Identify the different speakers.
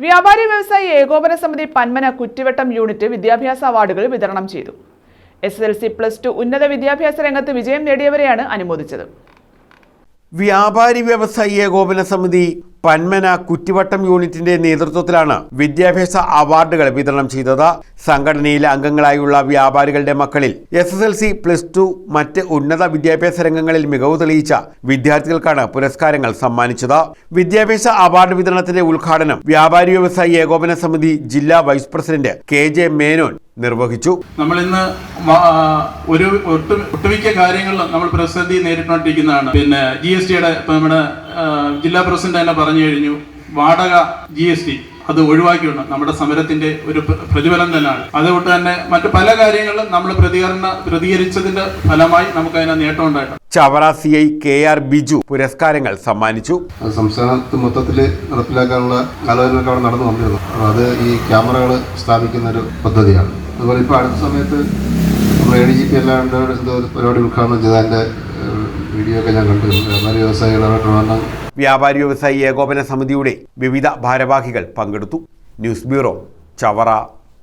Speaker 1: വ്യാപാരി വ്യവസായി ഏകോപന സമിതി പന്മന കുറ്റിവട്ടം യൂണിറ്റ് വിദ്യാഭ്യാസ അവാർഡുകൾ വിതരണം ചെയ്തു. SSLC+2 ഉന്നത വിദ്യാഭ്യാസ രംഗത്ത് വിജയം നേടിയവരെയാണ് അനുമോദിച്ചത്.
Speaker 2: വ്യാപാരി വ്യവസായി ഏകോപന സമിതി പന്മന കുറ്റിവട്ടം യൂണിറ്റിന്റെ നേതൃത്വത്തിലാണ് വിദ്യാഭ്യാസ അവാർഡുകൾ വിതരണം ചെയ്തത്. സംഘടനയിലെ അംഗങ്ങളായുള്ള വ്യാപാരികളുടെ മക്കളിൽ SSLC+2 മറ്റ് ഉന്നത വിദ്യാഭ്യാസ രംഗങ്ങളിൽ മികവ് തെളിയിച്ച വിദ്യാർത്ഥികൾക്കാണ് പുരസ്കാരങ്ങൾ സമ്മാനിച്ചത്. വിദ്യാഭ്യാസ അവാർഡ് വിതരണത്തിന്റെ ഉദ്ഘാടനം വ്യാപാരി വ്യവസായി ഏകോപന സമിതി ജില്ലാ വൈസ് പ്രസിഡന്റ് KJ മേനോൻ നിർവഹിച്ചു.
Speaker 3: നമ്മൾ ഇന്ന് ഒരു ഒട്ടുമിക്ക കാര്യങ്ങളിലും നമ്മൾ പ്രതിസന്ധി നേരിട്ടുകൊണ്ടിരിക്കുന്നതാണ്. പിന്നെ GSTയുടെ നമ്മുടെ ജില്ലാ പ്രസിഡന്റ് തന്നെ പറഞ്ഞു കഴിഞ്ഞു, വാടക GST അത് ഒഴിവാക്കിയുണ്ട് നമ്മുടെ സമരത്തിന്റെ ഒരു പ്രതിഫലം തന്നെയാണ്. അതുകൊണ്ട് തന്നെ മറ്റു പല കാര്യങ്ങളിലും നമ്മൾ പ്രതികരിച്ചതിന്റെ ഫലമായി നമുക്ക് അതിന് നേട്ടം ഉണ്ടായിട്ടുണ്ട്.
Speaker 2: ചവറ CI KR ബിജു പുരസ്കാരങ്ങൾ സമ്മാനിച്ചു.
Speaker 4: സംസ്ഥാനത്ത് മൊത്തത്തിൽ നടപ്പിലാക്കാനുള്ള ആലോചനകളൊക്കെ അവിടെ നടന്നു വന്നിരുന്നു. അത് ഈ ക്യാമറകൾ സ്ഥാപിക്കുന്ന ഒരു പദ്ധതിയാണ്. അതുപോലെ ഇപ്പോൾ അടുത്ത സമയത്ത് നമ്മൾ ADGP അല്ലാണ്ട് എന്തോ പരിപാടി ഉദ്ഘാടനം ചെയ്തതിൻ്റെ വീഡിയോ ഒക്കെ ഞാൻ കണ്ടിരുന്നു. വ്യാപാരി വ്യവസായികളായിട്ടുള്ള
Speaker 2: വ്യാപാരി വ്യവസായി ഏകോപന സമിതിയുടെ വിവിധ ഭാരവാഹികൾ പങ്കെടുത്തു. News bureau, Chavara.